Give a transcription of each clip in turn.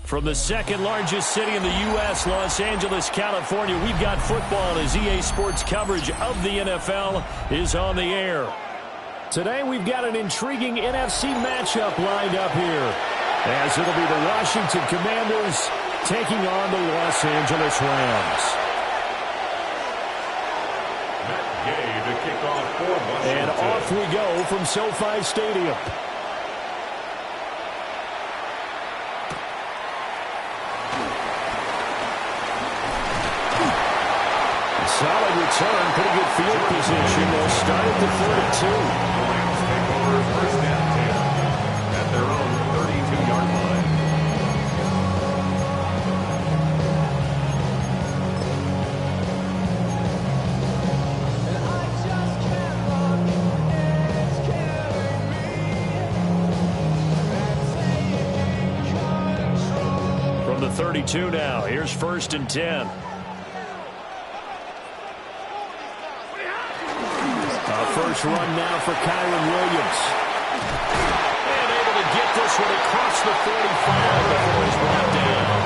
From the second largest city in the U.S., Los Angeles, California, we've got football as EA Sports coverage of the NFL is on the air. Today we've got an intriguing NFC matchup lined up here, as it'll be the Washington Commanders taking on the Los Angeles Rams. Matt Gay to kick off for Washington. And off we go from SoFi Stadium. Solid return, pretty good field position. They'll start at the 42. The Rams take over first and 10 at their own 32-yard line. From the 32 now, here's first and 10. First run now for Kyren Williams. And able to get this one across the 45 before he's brought down.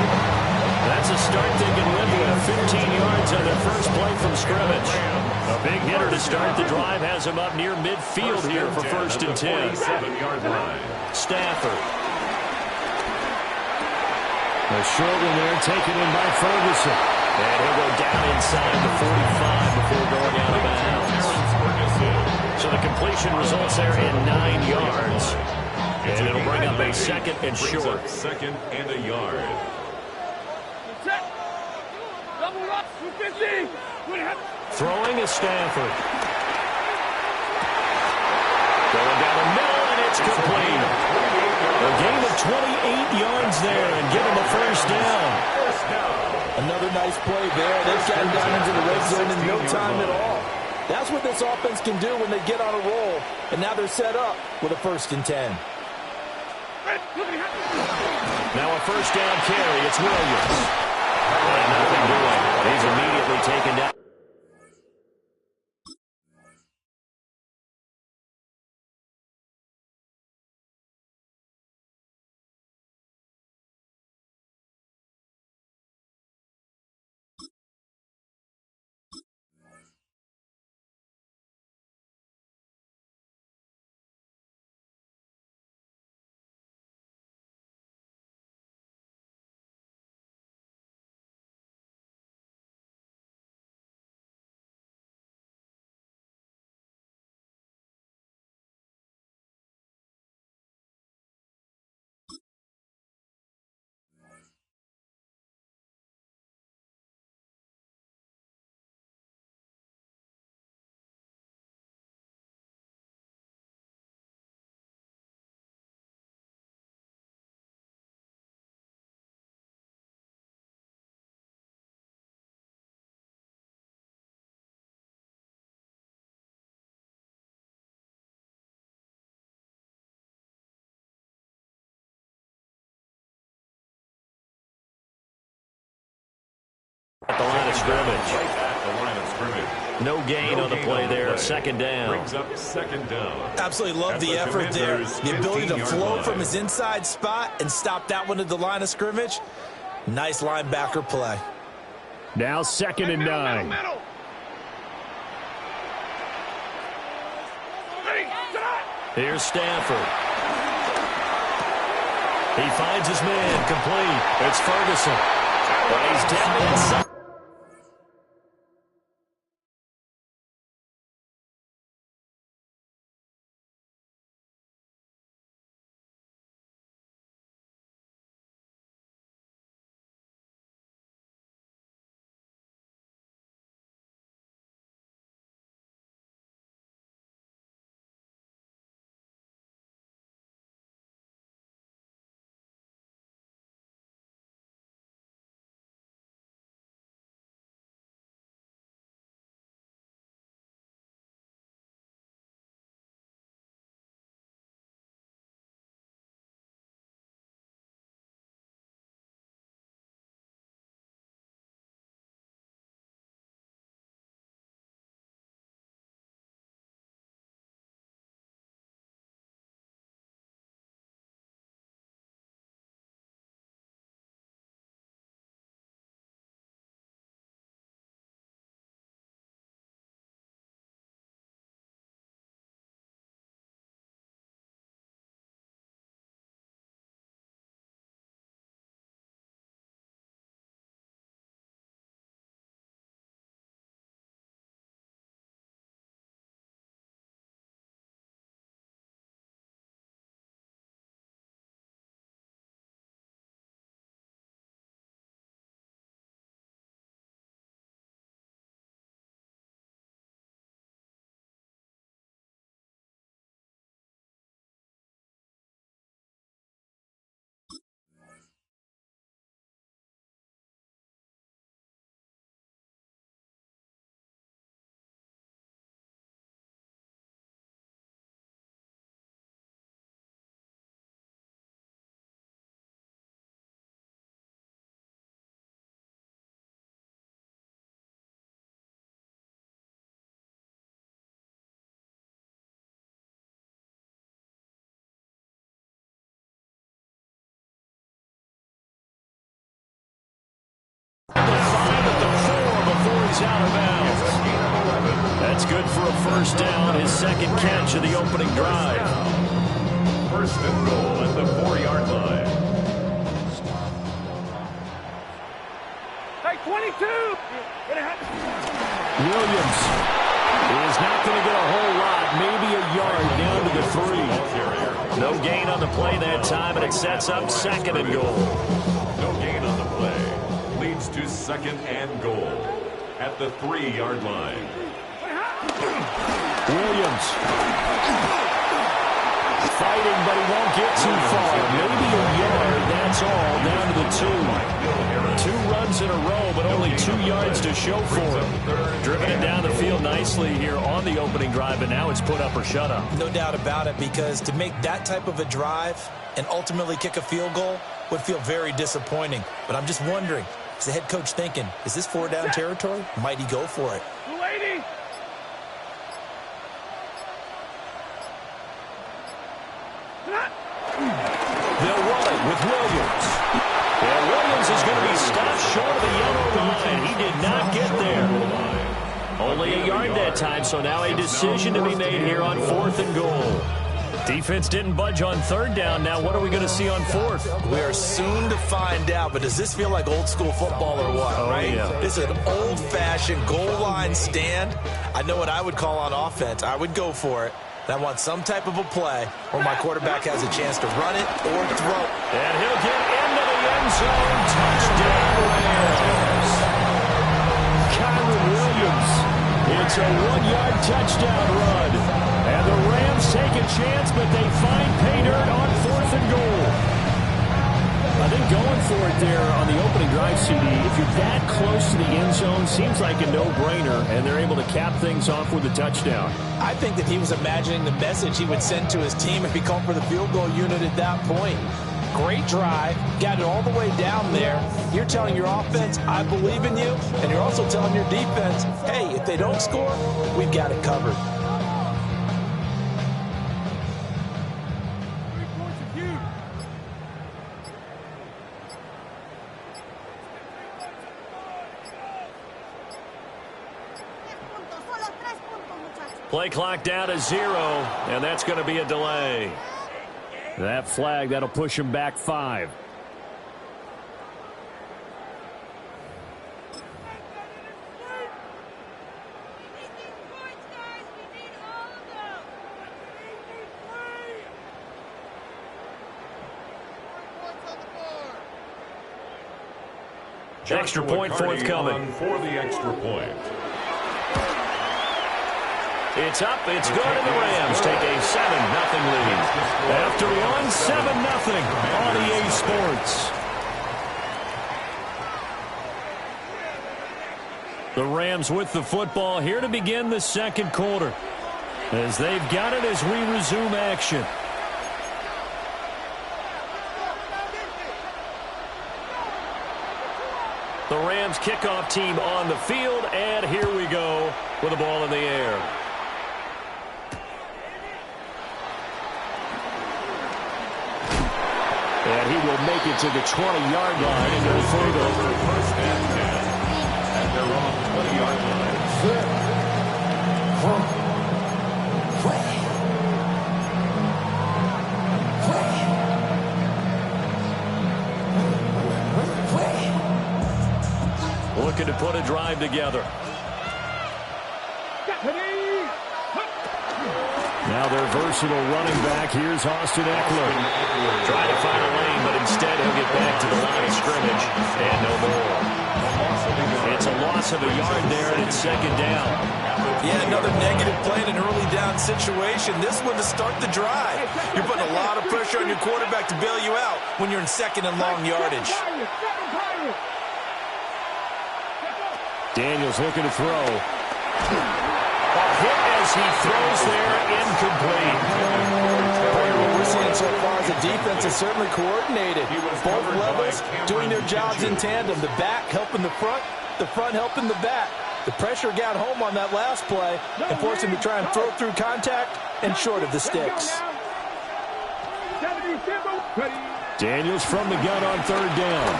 That's a start they can live with. 15 yards on their first play from scrimmage. A big hitter to start the drive has him up near midfield here for first and 10. 47-yard line. Stafford. The short one there taken in by Ferguson. And he'll go down inside the 45 before going out of bounds. So the completion results there in 9 yards. And it'll bring up a second and short. Second and a yard. Throwing is Stafford. Going down the middle, and it's complete. A gain of 28 yards there and give him a first down. Another nice play there. They've gotten down into the red zone in no time at all. That's what this offense can do when they get on a roll. And now they're set up with a first and 10. Now a first down carry. It's Williams. And nothing doing. He's immediately taken down. At the line of scrimmage. At the line of scrimmage. No gain on the play there. Second down. Brings up second down. Absolutely love the effort there. The ability to flow from his inside spot and stop that one at the line of scrimmage. Nice linebacker play. Now second and 9. Here's Stafford. He finds his man complete. It's Ferguson. But he's dead inside. good for a first down, his second catch of the opening drive. First and goal at the 4-yard line. Hey, 22! Williams is not going to get a whole lot, maybe a yard down to the 3. No gain on the play that time, and it sets up second and goal. No gain on the play. Leads to second and goal at the 3-yard line. Williams fighting, but he won't get too far. Maybe a yard, that's all, down to the 2. 2 runs in a row, but only 2 yards to show for him. Driven it down the field nicely here on the opening drive, and now it's put up or shut up. No doubt about it, because to make that type of a drive and ultimately kick a field goal would feel very disappointing. But I'm just wondering, is the head coach thinking, is this 4-down territory? Might he go for it? 280! They'll run it with Williams. And Williams is going to be stopped short of the yellow line. He did not get there. Only a yard that time, so now a decision to be made here on 4th and goal. Defense didn't budge on 3rd down. Now what are we going to see on 4th? We are soon to find out, but does this feel like old school football or what, right? Yeah. This is an old-fashioned goal line stand. I know what I would call on offense. I would go for it. I want some type of a play where my quarterback has a chance to run it or throw. And he'll get into the end zone. Touchdown, Rams. Kyren Williams. It's a 1-yard touchdown run. And the Rams take a chance, but they find pay dirt on 4th and goal. I think going for it there on the opening drive, CD, if you're that close to the end zone, seems like a no-brainer, and they're able to cap things off with a touchdown. I think that he was imagining the message he would send to his team if he called for the field goal unit at that point. Great drive, got it all the way down there. You're telling your offense, I believe in you, and you're also telling your defense, hey, if they don't score, we've got it covered. Play clock down to 0, and that's going to be a delay. That flag, that'll push him back 5. Extra point forthcoming. For the extra point. It's up, it's good, and the Rams take a 7-0 lead. After one, 7-0 on EA Sports. The Rams with the football here to begin the second quarter, as they've got it as we resume action. The Rams kickoff team on the field, and here we go with the ball in the air. And he will make it to the 20-yard line and go further. First and 10 at their own 20-yard line. Looking to put a drive together. Now their versatile running back. Here's Austin Eckler. Trying to find a lane, but instead he'll get back to the line of scrimmage and no more. It's a loss of a yard there, and it's second down. Yeah, another negative play in an early down situation. This one to start the drive. You're putting a lot of pressure on your quarterback to bail you out when you're in second and long yardage. Daniels looking to throw. A hit as he throws there, incomplete. What we're seeing so far is the defense is certainly coordinated. Both levels doing their jobs in tandem. The back helping the front helping the back. The pressure got home on that last play and forced him to try and throw through contact and short of the sticks. Daniels from the gun on third down.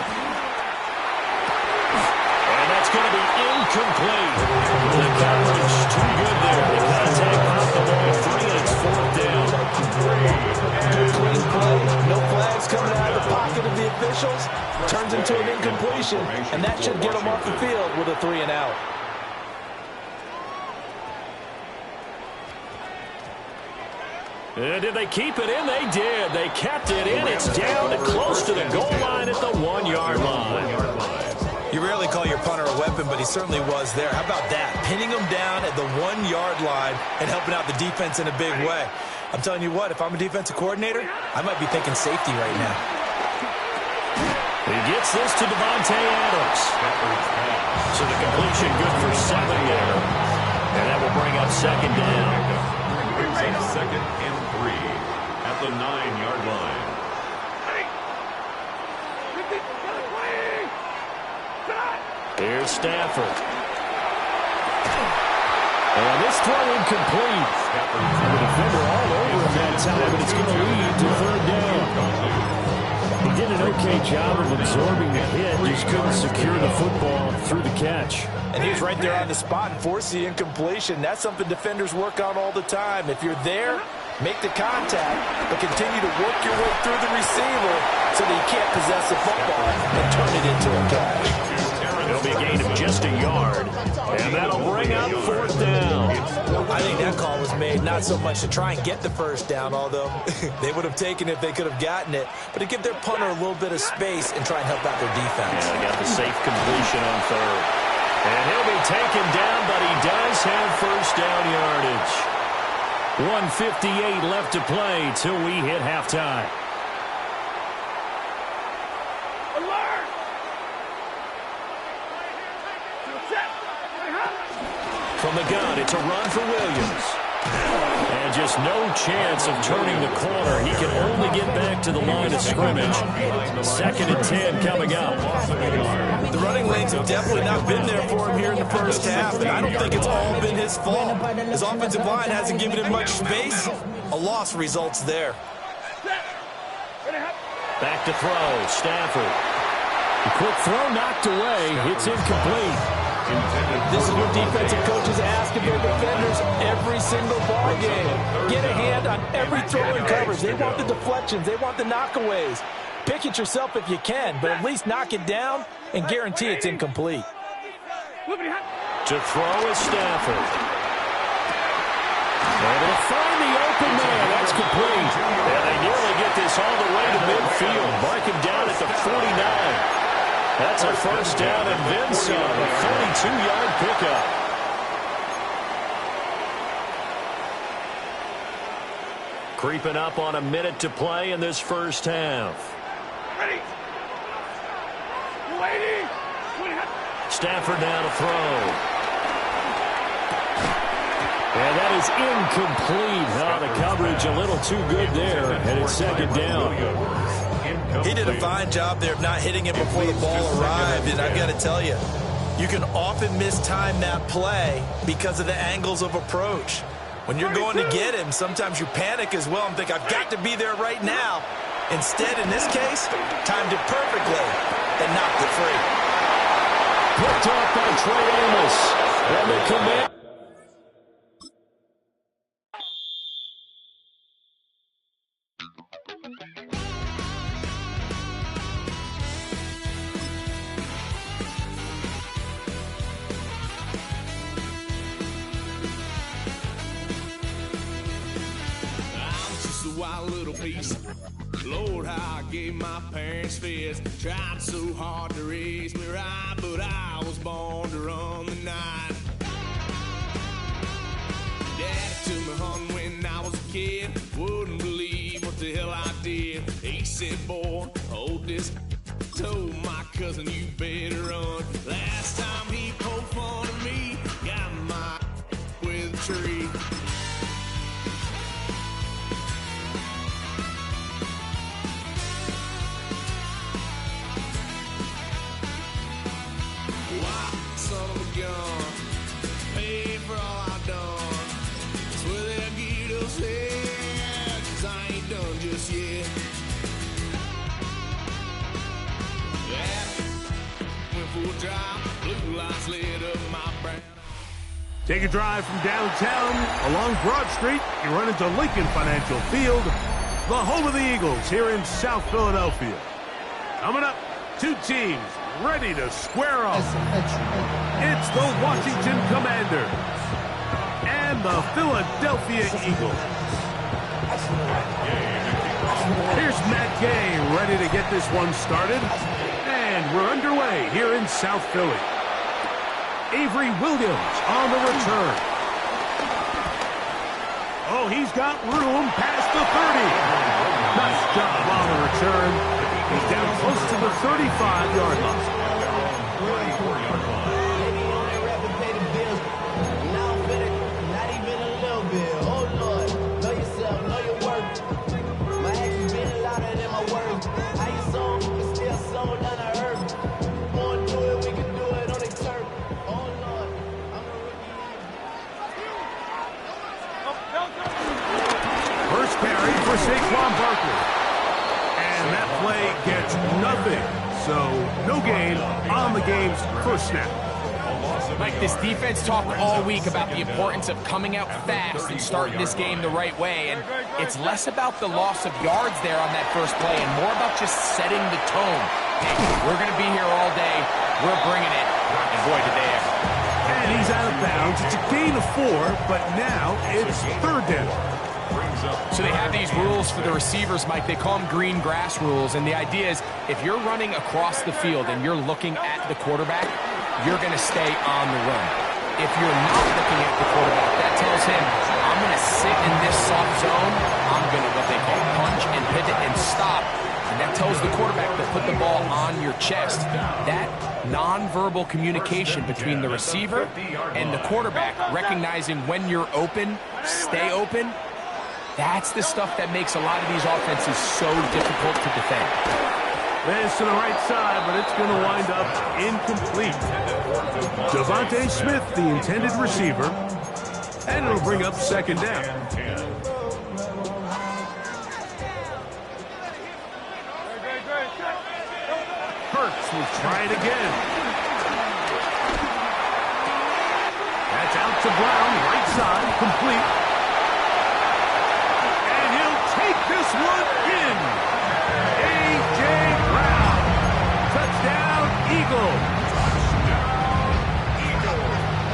And That's going to be incomplete. The coverage too good there. The contact knocked the ball free, and it's fourth down. Good clean play. No flags coming out of the pocket of the officials. Turns into an incompletion, and that should get them off the field with a 3 and out. Did they keep it in? They did. They kept it in. It's down to close to the goal line at the 1-yard line. You rarely call your punter a weapon, but he certainly was there. How about that? Pinning him down at the 1-yard line and helping out the defense in a big way. I'm telling you what, if I'm a defensive coordinator, I might be thinking safety right now. He gets this to Davante Adams. So the completion good for 7 there. And that will bring up second down. Second and 3 at the 9-yard line. Here's Stafford. And this throw incomplete. The defender all over him that time, but it's going to lead to third down. He did an okay job of absorbing the hit, just couldn't secure the football through the catch. And he was right there on the spot and forced the incompletion. That's something defenders work on all the time. If you're there, make the contact, but continue to work your way through the receiver so that you can't possess the football and turn it into a catch. It'll be a gain of just a yard, and that'll bring up fourth down. I think that call was made not so much to try and get the first down, although they would have taken it if they could have gotten it, but to give their punter a little bit of space and try and help out their defense. Yeah, they got the safe completion on third. And he'll be taken down, but he does have first down yardage. 1:58 left to play till we hit halftime. From the gun, it's a run for Williams. And just no chance of turning the corner. He can only get back to the line of scrimmage. Second and 10 coming up. The running lanes have definitely not been there for him here in the first half, and I don't think it's all been his fault. His offensive line hasn't given him much space. A loss results there. Back to throw, Stafford. The quick throw knocked away. It's incomplete. This is what defensive coaches ask of their defenders every single ball game. Get a hand on every throw and coverage. They want the deflections. They want the knockaways. Pick it yourself if you can, but at least knock it down and guarantee it's incomplete. To throw is Stafford. Able to find the open man. That's complete. And they nearly get this all the way to midfield. Mark him down at the 49. That's a first down and then some. A 42-yard pickup. Creeping up on a minute to play in this first half. Stafford now to throw. And that is incomplete. Oh, the coverage a little too good there. And it's second down. He did a fine job there of not hitting him before the ball arrived. And I've got to tell you, you can often mistime that play because of the angles of approach. When you're going to get him, sometimes you panic as well and think, I've got to be there right now. Instead, in this case, timed it perfectly and knocked it free. Picked off by Trey Amos. And the command. Lord, how I gave my parents fist. Tried so hard to raise me right, but I was born to run the night. Daddy took me hunting when I was a kid. Wouldn't believe what the hell I did. He said, boy, hold this. Told my cousin, you better run. Last time he poked fun of me, got my with a tree. lights lit up my brown. Take a drive from downtown along Broad Street. You run into Lincoln Financial Field, the home of the Eagles here in South Philadelphia. Coming up, two teams ready to square off. It's the Washington Commanders and the Philadelphia Eagles. Here's Matt Gay ready to get this one started. And we're underway here in South Philly. Avery Williams on the return. Oh, he's got room past the 30. Nice job on the return. He's down close to the 35-yard line. First carry for Saquon Barkley. And that play gets nothing. So no gain on the game's first snap. Mike, this defense talked all week about the importance of coming out fast and starting this game the right way. And it's less about the loss of yards there on that first play and more about just setting the tone. Hey, we're going to be here all day. We're bringing it. And boy, did they ever. And he's out of bounds. It's a gain of 4, but now it's third down. So they have these rules for the receivers, Mike. They call them green grass rules. And the idea is if you're running across the field and you're looking at the quarterback, you're going to stay on the run. If you're not looking at the quarterback, that tells him, I'm going to sit in this soft zone. I'm going to what they call punch and pivot and stop. And that tells the quarterback to put the ball on your chest. That nonverbal communication between the receiver and the quarterback, recognizing when you're open, stay open, that's the stuff that makes a lot of these offenses so difficult to defend. This to the right side, but it's going to wind up incomplete. Devontae Smith, the intended receiver, and it'll bring up second down. Hurts will try it again. That's out to Brown, right side, complete. And he'll take this one in. A.J. Brown. Touchdown, Eagles.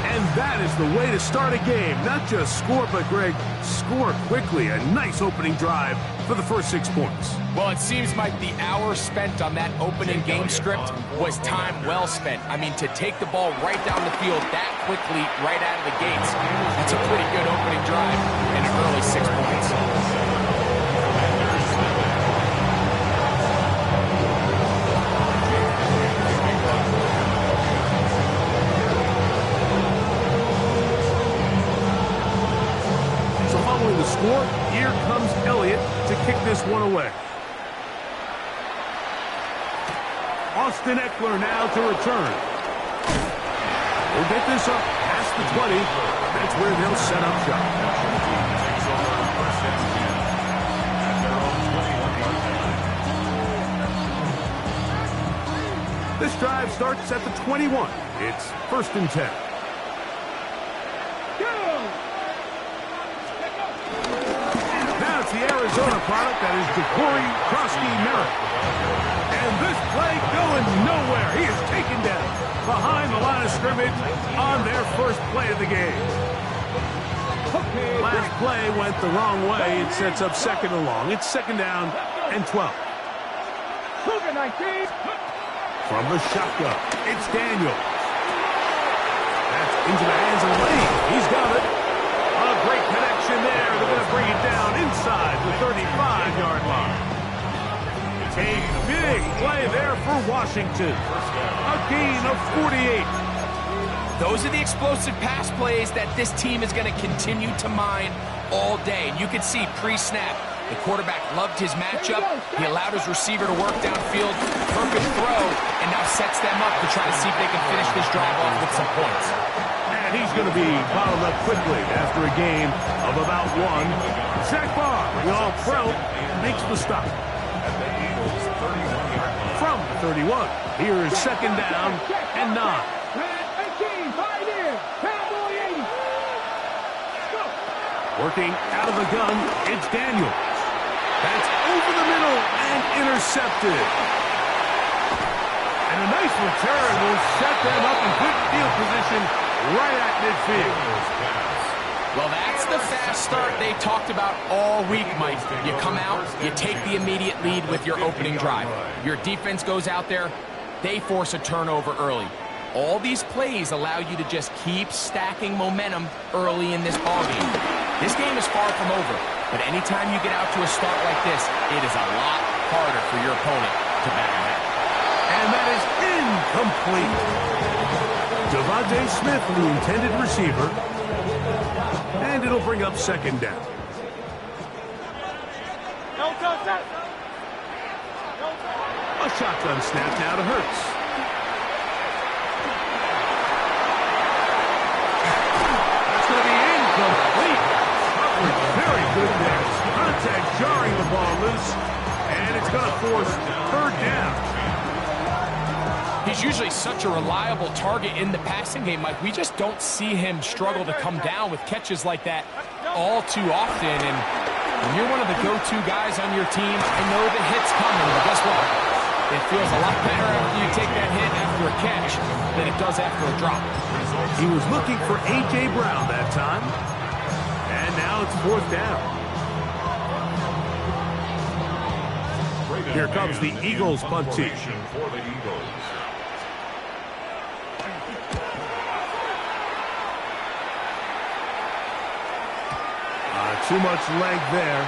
And that is the way to start a game. Not just score, but, Greg, score quickly. A nice opening drive for the first 6 points. Well, it seems like the hour spent on that opening game script was time well spent. I mean, to take the ball right down the field that quickly, right out of the gates, that's a pretty good opening drive and an early 6 points. So following the score, here comes Elliott to kick this one away. Austin Eckler now to return. We'll get this up past the 20. That's where they'll set up shop. This drive starts at the 21. It's 1st and 10. Now it's the Arizona product that is Jacory Krosky-Merritt. And this play going nowhere. He is taken down behind the line of scrimmage on their first play of the game. Last play went the wrong way. It sets up second and long. It's second down and 12. From the shotgun, it's Daniels. That's into the hands of Lane. He's got it. A great connection there. They're going to bring it down inside the 35-yard line. A big play there for Washington. A gain of 48. Those are the explosive pass plays that this team is going to continue to mine all day. And you can see pre-snap, the quarterback loved his matchup. He allowed his receiver to work downfield, perfect throw, and now sets them up to try to see if they can finish this drive off with some points. And he's going to be bottled up quickly after a gain of about 1. Zach Barr, the all-pro, makes the stop. From the 31, here is second down and 9. Working out of the gun, it's Daniels. That's over the middle and intercepted. And a nice return will set them up in good field position right at midfield. Well, that's the fast start they talked about all week, Mike. You come out, you take the immediate lead with your opening drive. Your defense goes out there, they force a turnover early. All these plays allow you to just keep stacking momentum early in this ballgame. This game is far from over, but anytime you get out to a start like this, it is a lot harder for your opponent to battle back. And that is incomplete. Devontae Smith, the intended receiver, and it'll bring up second down. A shotgun snap now to Hurts. That's going to be incomplete. Very good there. Contact jarring the ball loose, and it's going to force third down. He's usually such a reliable target in the passing game, Mike. We just don't see him struggle to come down with catches like that all too often. And when you're one of the go-to guys on your team, I know the hit's coming, but guess what? It feels a lot better after you take that hit after a catch than it does after a drop. He was looking for A.J. Brown that time. And now it's fourth down. Here comes the Eagles punt team. For the Eagles. Too much leg there.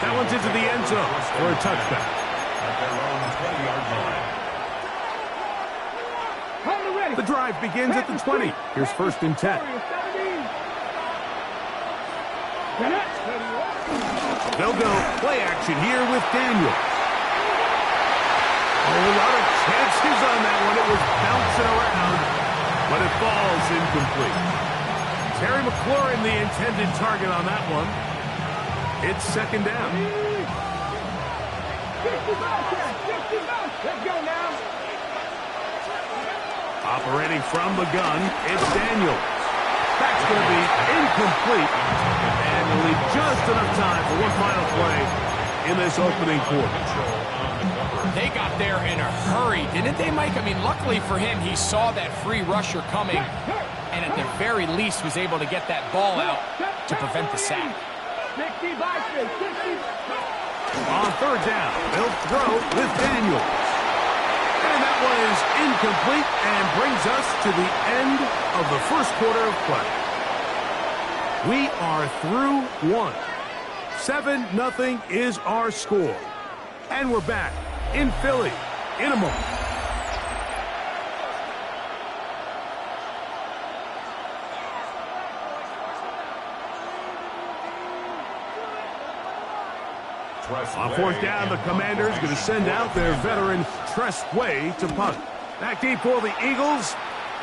That one's into the end zone for a touchback. At their own 20-yard line. The drive begins at the 20. Here's first and 10. They'll go play action here with Daniels. A lot of chances on that one. It was bouncing around, but it falls incomplete. Terry McLaurin, the intended target on that one. It's second down. Let's go now. Operating from the gun, it's Daniels. That's going to be incomplete. And they'll leave just enough time for one final play in this opening quarter. They got there in a hurry, didn't they, Mike? I mean, luckily for him, he saw that free rusher coming, and at the very least was able to get that ball out to prevent the sack. On third down, they'll throw with Daniels. And that one is incomplete and brings us to the end of the first quarter of play. We are through one. 7-0 is our score. And we're back in Philly in a moment. On fourth down, the Commanders going to send out their veteran Tress Way to punt. Back deep for the Eagles,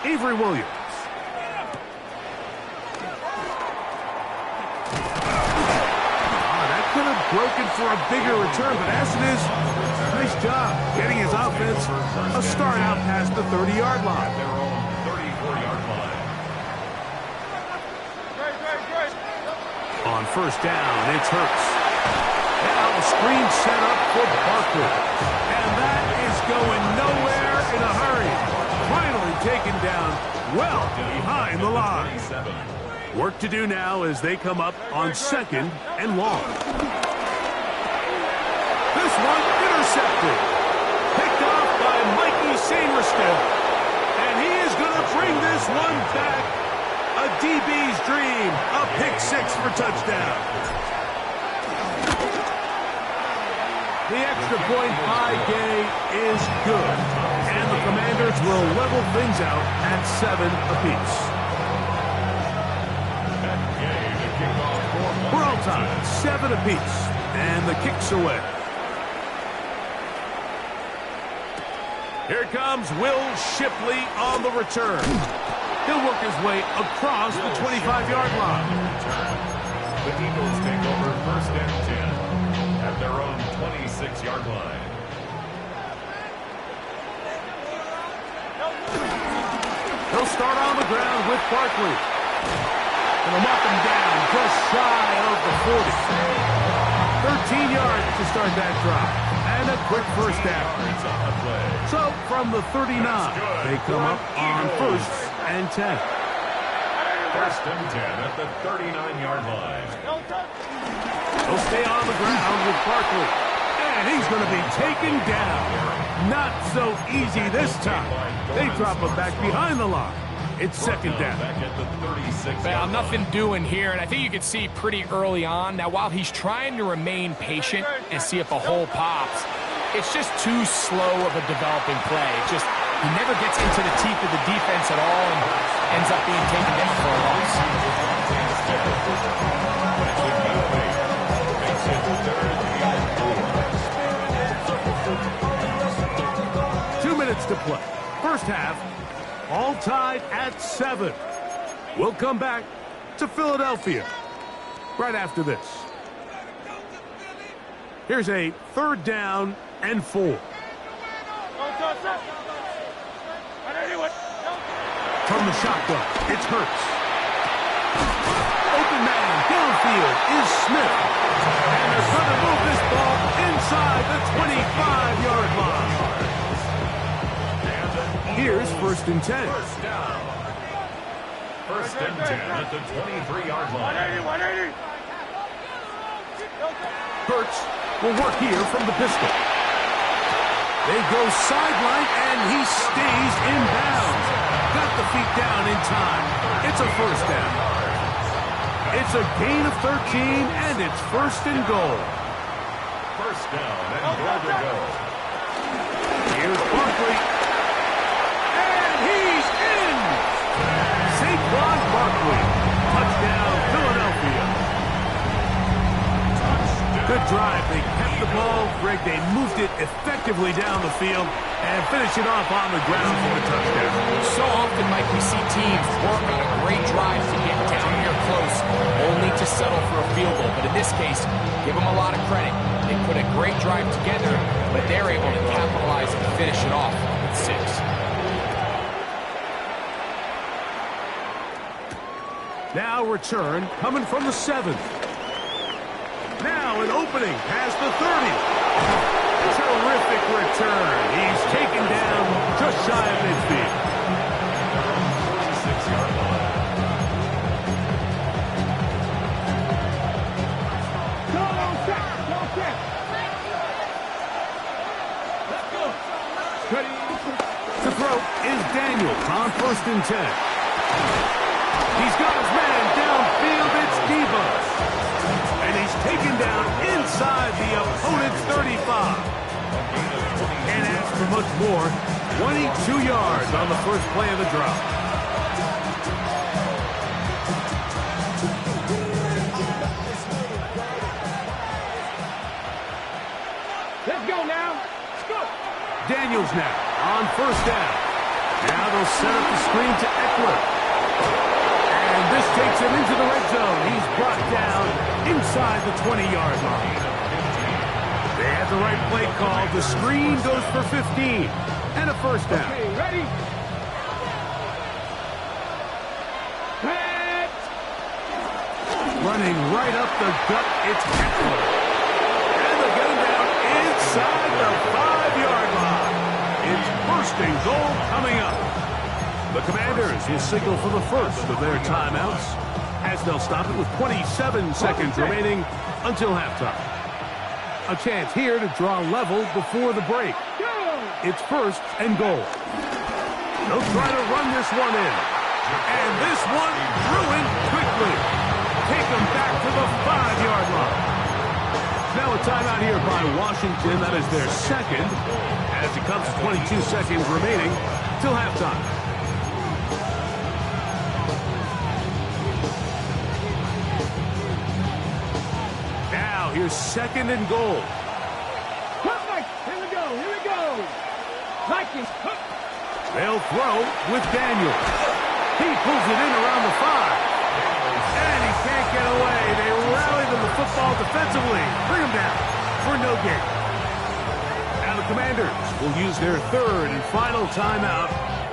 Avery Williams. That could have broken for a bigger return, but as it is, nice job getting his offense a start out past the 30-yard line. Their own 34-yard line. On first down, it's Hurts. Now the screen set up for Barkley. And that is going nowhere in a hurry. Finally taken down well behind the line. Work to do now as they come up on second and long. This one intercepted. Picked off by Mikey Sainristil. And he is going to bring this one back. A DB's dream. A pick six for touchdown. The extra point by Gay is good. And the Commanders will level things out at 7 apiece. We're all tied, 7 apiece. And the kick's away. Here comes Will Shipley on the return. He'll work his way across the 25-yard line. The Eagles take over first and 10. At their own 26-yard line. He'll start on the ground with Barkley. Gonna mark him down just shy of the 40. 13 yards to start that drive. And a quick first down. So from the 39, they come up on 1st and 10. 1st and 10 at the 39-yard line. He'll stay on the ground with Barkley. And he's going to be taken down. Not so easy this time. They drop him back behind the line. It's 2nd down. Back at the 36. Well, nothing doing here, and I think you can see pretty early on. Now, while he's trying to remain patient and see if a hole pops, it's just too slow of a developing play. It just, he never gets into the teeth of the defense at all and ends up being taken down for a loss. 2 minutes to play. First half, all tied at 7. We'll come back to Philadelphia right after this. Here's a 3rd down and 4. From the shotgun, it's Hurts. Open man downfield is Smith. And they're going to move this ball inside the 25-yard line. Here's 1st and 10. 1st down. 1st and 10 at the 23-yard line. 180. Hurts will work here from the pistol. They go sideline, and he stays in bounds. Got the feet down in time. It's a 1st down. It's a gain of 13, and it's 1st and goal. 1st down and goal to go. Here's Barkley. And he's in! Saquon Barkley. Touchdown, Philadelphia. Good drive. They kept the ball. Greg, they moved it effectively down the field and finished it off on the ground for a touchdown. So often, Mike, we see teams work on a great drive to get down here close, only to settle for a field goal. But in this case, give them a lot of credit. They put a great drive together, but they're able to capitalize and finish it off with 6. Now return coming from the 7th. Now an opening past the 30. Terrific return. He's taken down just shy of midfield. 6-yard line. To throw is Daniels on 1st and 10. He's got his man downfield. It's Debo. And he's taken down inside the opponent's 35. Can't ask for much more. 22 yards on the first play of the drop. Let's go now. Let's go. Daniels now on 1st down. Now they'll set up the screen to Eckler. And this takes him into the red zone. He's brought down inside the 20-yard line. They had the right play call. The screen goes for 15 and a 1st down. Okay, ready? Pat. Running right up the gut, it's Eckler. And they'll get him down inside the 5-yard line. It's 1st and goal coming up. The Commanders will signal for the first of their timeouts as they'll stop it with 27 seconds remaining until halftime. A chance here to draw level before the break. It's 1st and goal. They'll try to run this one in. And this one ruined quickly. Take them back to the 5-yard line. Now a timeout here by Washington. That is their 2nd as it comes to 22 seconds remaining till halftime. Now here's 2nd and goal. Here we go. Here we go. Vikings. They'll throw with Daniels. He pulls it in around the 5. And he can't get away. They rallied him the football defensively. Bring him down for no gain. Now the Commanders will use their third and final timeout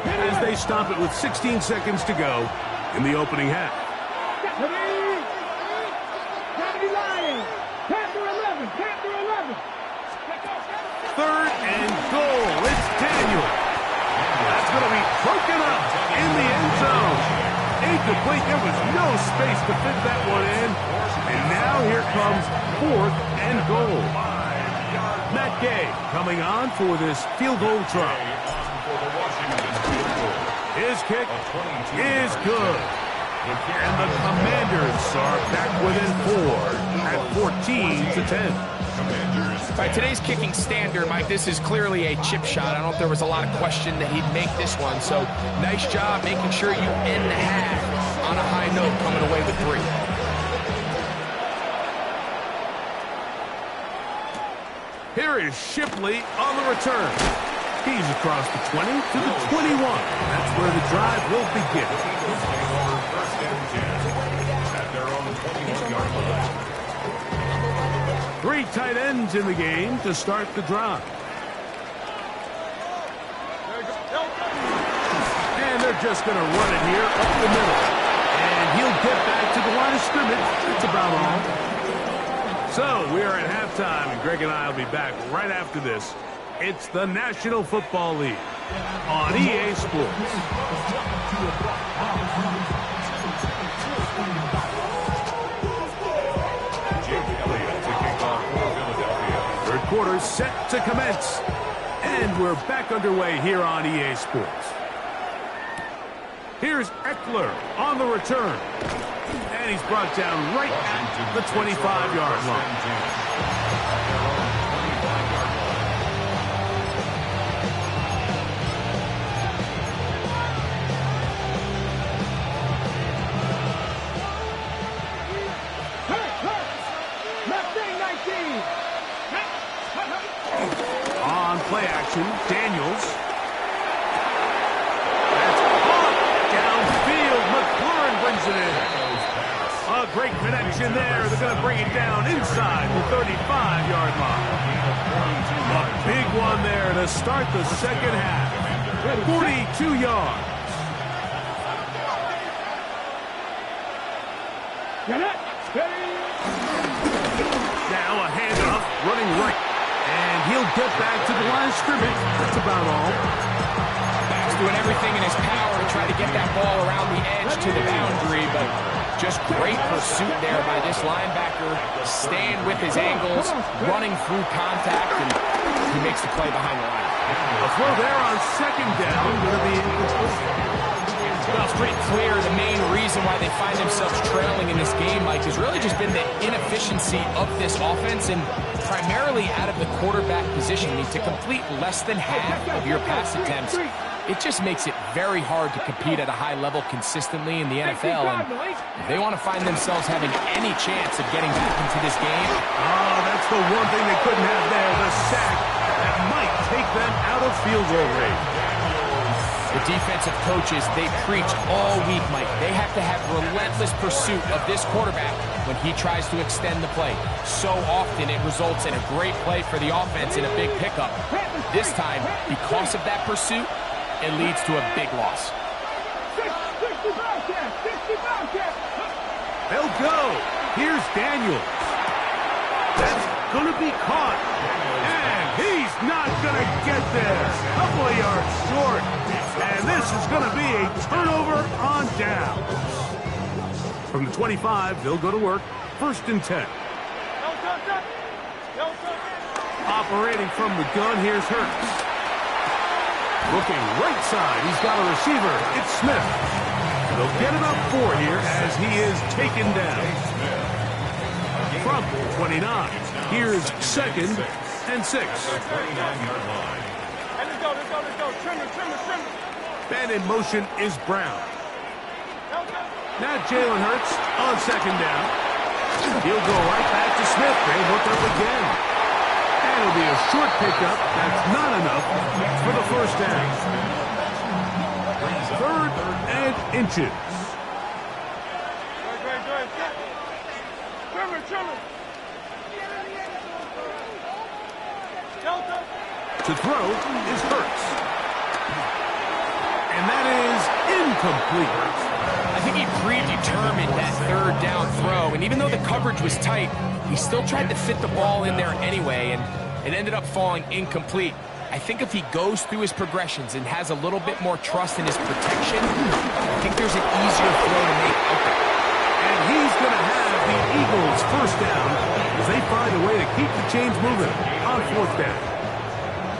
as they stop it with 16 seconds to go in the opening half. Third and goal. It's Daniel. That's going to be broken up in the end zone. Incomplete. There was no space to fit that one in. And now here comes fourth and goal. Matt Gay coming on for this field goal try. His kick is good. And the Commanders are back within 4 at 14-10. By today's kicking standard, Mike, this is clearly a chip shot. I don't know if there was a lot of question that he'd make this one. So nice job making sure you end the half on a high note, coming away with 3. Here is Shipley on the return. He's across the 20 to the 21. That's where the drive will begin. First and 10 at their own 21-yard line. 3 tight ends in the game to start the drive. And they're just going to run it here up the middle. And he'll get back to the line of scrimmage. That's about all. So we are at halftime, and Greg and I will be back right after this. It's the National Football League on EA Sports. Third quarter set to commence. And we're back underway here on EA Sports. Here's Eckler on the return. And he's brought down right at the 25-yard line. On play action, Daniels. That's caught downfield. McLaurin brings it in. A great connection there. They're going to bring it down inside the 35-yard line. A big one there to start the second half. 42 yards. Now a handoff, running right. And he'll get back to the line of scrimmage. That's about all. He's doing everything in his power to try to get that ball around the edge to the boundary, but just great pursuit there by this linebacker, staying with his angles, running through contact, and he makes the play behind the line. A throw there on second down. Going to be Well, it's pretty clear the main reason why they find themselves trailing in this game, Mike, has really just been the inefficiency of this offense and primarily out of the quarterback position. I mean, to complete less than half of your pass attempts, it just makes it very hard to compete at a high level consistently in the NFL. And if they want to find themselves having any chance of getting back into this game. Oh, that's the one thing they couldn't have there, the sack that might take them out of field goal range. The defensive coaches, they preach all week, Mike. They have to have relentless pursuit of this quarterback when he tries to extend the play. So often it results in a great play for the offense and a big pickup. This time, because of that pursuit, it leads to a big loss. They'll go. Here's Daniels. That's going to be caught. And he's not going to get there. A couple of yards short. And this is going to be a turnover on down. From the 25, they'll go to work. 1st and 10. Operating from the gun, here's Hurts. Looking right side, he's got a receiver. It's Smith. They'll get about 4 here as he is taken down. From 29, here's 2nd and 6. Let's go. Trimmer. And in motion is Brown. Now Jalen Hurts on 2nd down. He'll go right back to Smith. They hook up again. And it'll be a short pickup. That's not enough for the 1st down. 3rd and inches. Trimmer. To throw is Hurts. And that is incomplete. I think he predetermined that third down throw, and even though the coverage was tight, he still tried to fit the ball in there anyway, and it ended up falling incomplete. I think if he goes through his progressions and has a little bit more trust in his protection, I think there's an easier throw to make open. And he's going to have the Eagles first down as they find a way to keep the chains moving on fourth down.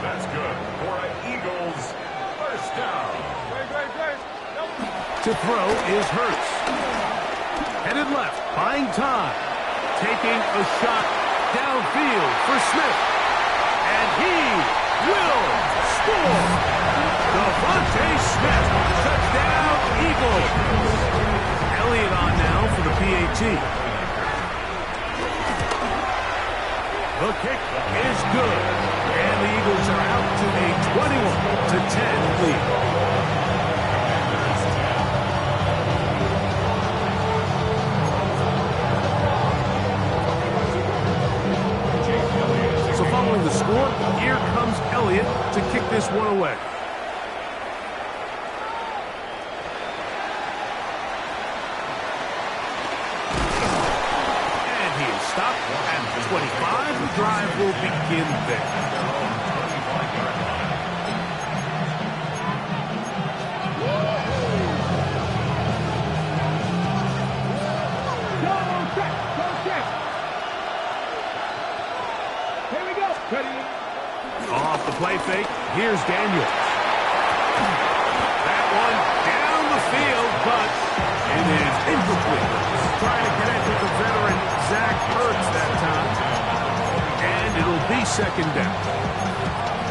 That's good for an Eagles first down. To throw is Hurts. Headed left, buying time. Taking a shot downfield for Smith. And he will score. Devontae Smith, touchdown Eagles. Elliott on now for the PAT. The kick is good. And the Eagles are out to a 21-10 lead. So following the score, here comes Elliott to kick this one away. And he is stopped at the 25. The drive will begin there. Off the play fake, here's Daniels. That one down the field, but it is incomplete. Trying to connect with the veteran Zach Ertz that time. And it'll be second down.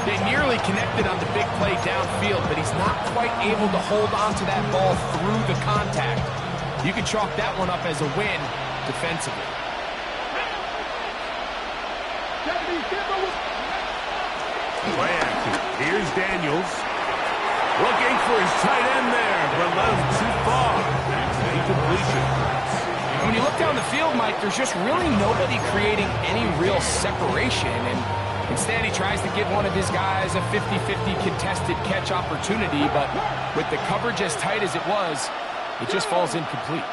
They nearly connected on the big play downfield, but he's not quite able to hold on to that ball through the contact. You can chalk that one up as a win defensively. Play action. Here's Daniels. Looking for his tight end there, but left too far. Incompletion. When you look down the field, Mike, there's just really nobody creating any real separation, and instead he tries to give one of his guys a 50-50 contested catch opportunity, but with the coverage as tight as it was, it just falls incomplete.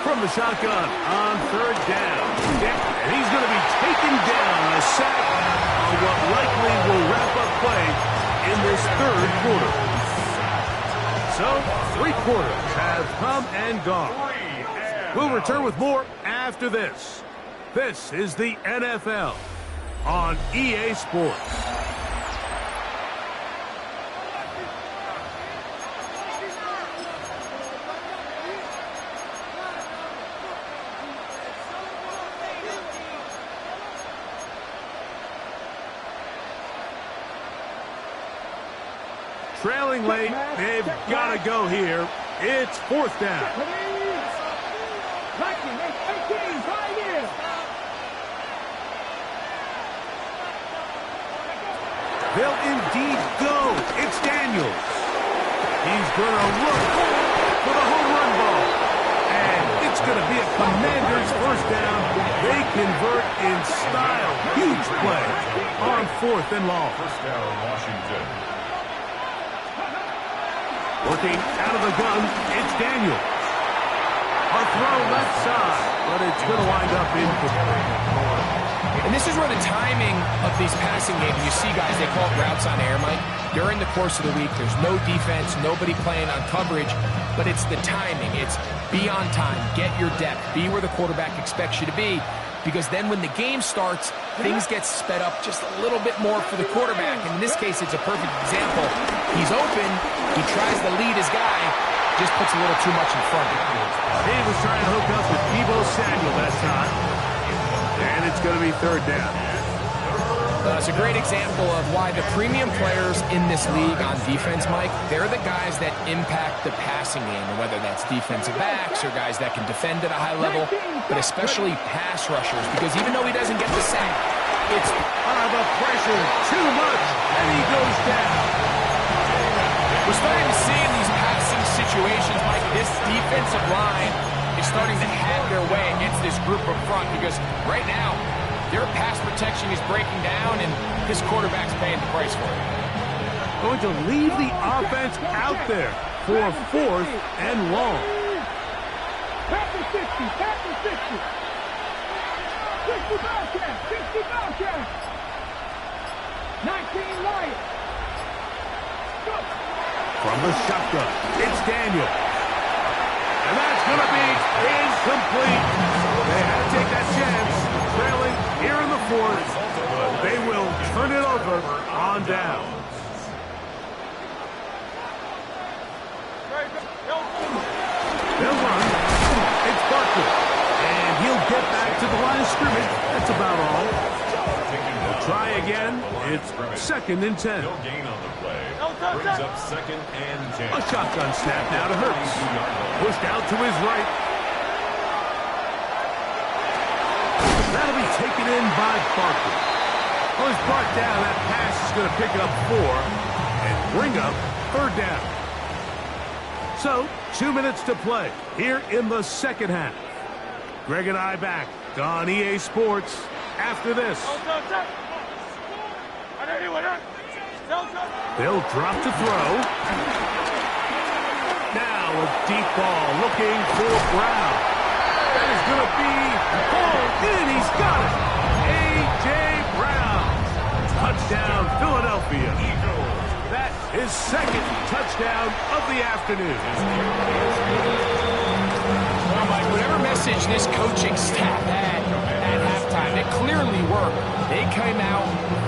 From the shotgun on third down. And he's going to be taken down on a sack on what likely will wrap up play in this third quarter. So, 3 quarters have come and gone. We'll return with more after this. This is the NFL on EA Sports. Trailing late, they've got to go here. It's fourth down. They'll indeed go. It's Daniels. He's going to look for the home run ball. And it's going to be a Commanders first down. They convert in style. Huge play on 4th and long. First down, Washington. Working out of the gun, it's Daniels. A throw left side, but it's going to wind up incomplete. And this is where the timing of these passing games, you see guys, they call it routes on air, Mike. During the course of the week, there's no defense, nobody playing on coverage, but it's the timing. It's be on time, get your depth, be where the quarterback expects you to be, because then when the game starts, things get sped up just a little bit more for the quarterback. And in this case, it's a perfect example. He's open, he tries to lead his guy, just puts a little too much in front of him. He was trying to hook up with Deebo Samuel that time. And it's going to be third down. It's a great example of why the premium players in this league on defense, Mike, they're the guys that impact the passing game, whether that's defensive backs or guys that can defend at a high level, but especially pass rushers, because even though he doesn't get the sack, it's the pressure too much, and he goes down. We're starting to see in these passing situations, Mike, this defensive line is starting to have their way against this group up front because right now, their pass protection is breaking down, and this quarterback's paying the price for it. Going to leave the offense out there for a 4th and long. Pass the 60, pass the 60. 60 Bobcats, 60 Bobcats. 19 Lions. Go. From the shotgun, it's Daniel. And that's going to be incomplete. They had to take that chance, trailing here in the 4th. But they will turn it over on down. They'll run. It's Barkley. And he'll get back to the line of scrimmage. That's about all. They'll try again. It's 2nd and 10. No gain on the play. Brings up 2nd and 10. A shotgun snap now to Hurts. Pushed out to his right. That'll be taken in by Barkley. Well, he's brought down. That pass is going to pick up 4 and bring up 3rd down. So, 2 minutes to play here in the 2nd half. Greg and I back on EA Sports after this. They'll drop to throw. Now a deep ball looking for Brown. That is going to be pulled in. He's got it. A.J. Brown. Touchdown, Philadelphia. That is 2nd touchdown of the afternoon. Well, Mike, whatever message this coaching staff had at halftime, it clearly worked. They came out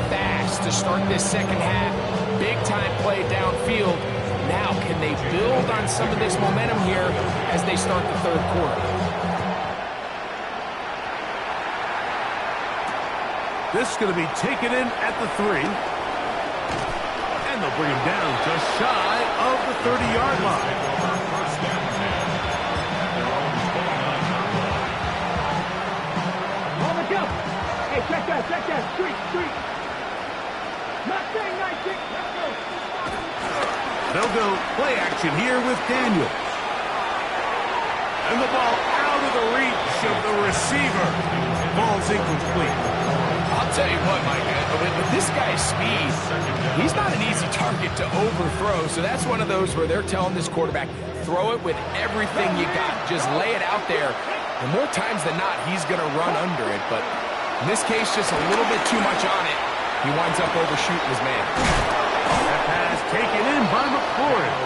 fast to start this 2nd half. Big-time play downfield. Now, can they build on some of this momentum here as they start the 3rd quarter? This is going to be taken in at the 3. And they'll bring him down just shy of the 30-yard line. On the go. Hey, check that. Street. Not saying 19. Let's go. They'll go play action here with Daniel. And the ball out of the reach of the receiver. Ball's incomplete. I'll tell you what, Mike, with this guy's speed, he's not an easy target to overthrow. So that's one of those where they're telling this quarterback, throw it with everything you got. Just lay it out there. And more times than not, he's going to run under it. But in this case, just a little bit too much on it. He winds up overshooting his man. That pass taken in by McLaurin.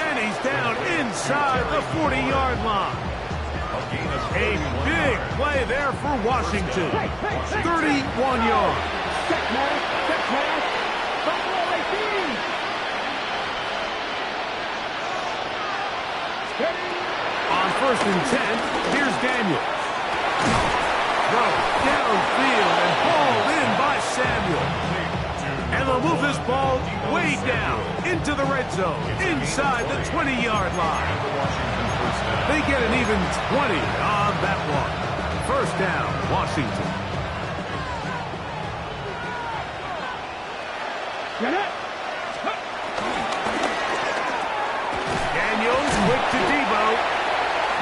And he's down inside the 40-yard line. A big play there for Washington. 31 yards. Check pass. Buffalo 18. On 1st and 10, here's Daniel. Throw downfield and hauled in by Samuel. And they'll move this ball way down into the red zone, inside the 20-yard line. They get an even 20 on that one. 1st down, Washington. Daniels quick to Debo.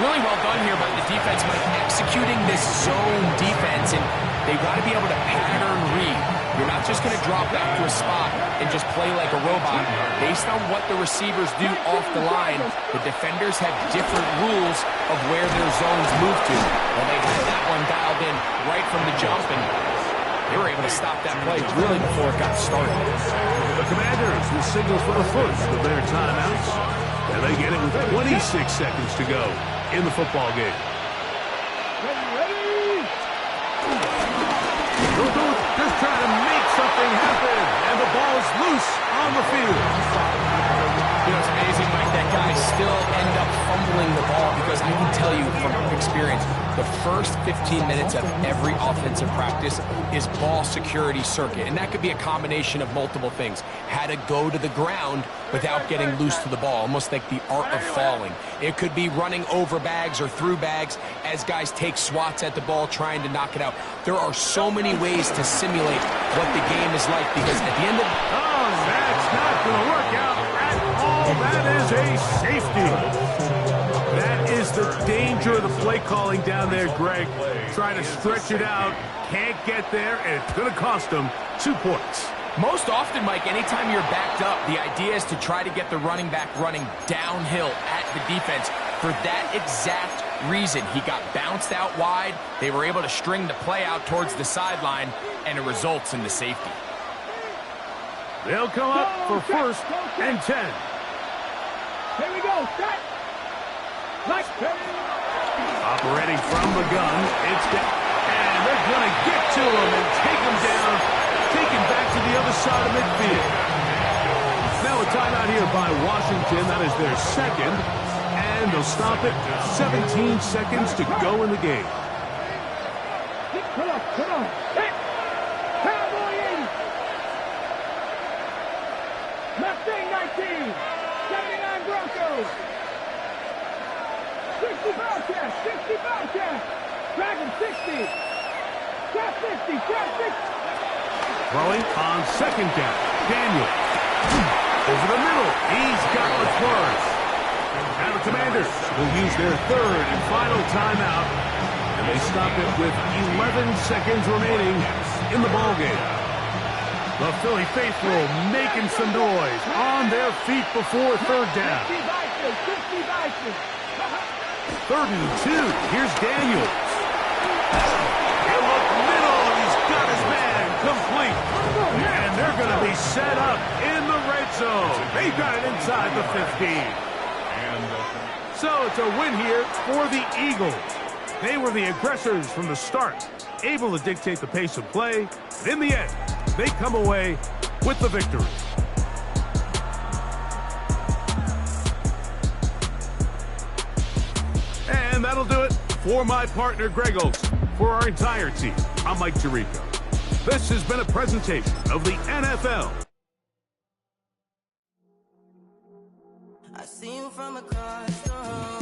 Really well done here by the defense, Mike, executing this zone defense, and they've got to be able to pattern read. You're not just going to drop back to a spot and just play like a robot. Based on what the receivers do off the line, the defenders have different rules of where their zones move to. Well, they had that one dialed in right from the jump, and they were able to stop that play really before it got started. The Commanders will signal for the first of their timeouts, and they get it with 26 seconds to go in the football game. Just trying to make something happen, and the ball's loose on the field. You know, it's amazing, Mike, that guys still end up fumbling the ball because I can tell you from experience, the first 15 minutes of every offensive practice is ball security circuit, and that could be a combination of multiple things. How to go to the ground without getting loose to the ball, almost like the art of falling. It could be running over bags or through bags as guys take swats at the ball trying to knock it out. There are so many ways to simulate what the game is like because at the end of... Oh, that's not going to work out at all. that is a safety. That is the danger of the play calling down there, Greg. Trying to stretch it out, can't get there, and it's going to cost them 2 points. Most often, Mike, anytime you're backed up, the idea is to try to get the running back running downhill at the defense. For that exact reason, he got bounced out wide. They were able to string the play out towards the sideline, and it results in the safety. They'll come up for 1st and 10. Here we go. Set. Operating from the gun, it's down. And they're going to get to him and take him down, take him back to the other side of midfield. Now a timeout here by Washington. That is their second. And they'll stop it. 17 seconds to go in the game. Come on. Hit. Cowboy 80. Mustang 19. 79 Broncos. 60 Bobcats. 60 Bobcats. Dragon 60. Cat 50. Cat 60. Throwing on second down. Daniel. Over the middle. He's got LaFleur. And the Commanders will use their 3rd and final timeout. And they stop it with 11 seconds remaining in the ballgame. The Philly faithful making some noise on their feet before 3rd down. 3rd and 2. Here's Daniels. In the middle, he's got his man complete. And they're going to be set up in the red zone. They got it inside the 15. So it's a win here for the Eagles. They were the aggressors from the start, able to dictate the pace of play. And in the end, they come away with the victory. And that'll do it for my partner, Greg Olsen. For our entire team, I'm Mike Tirico. This has been a presentation of the NFL. I see you from across the room.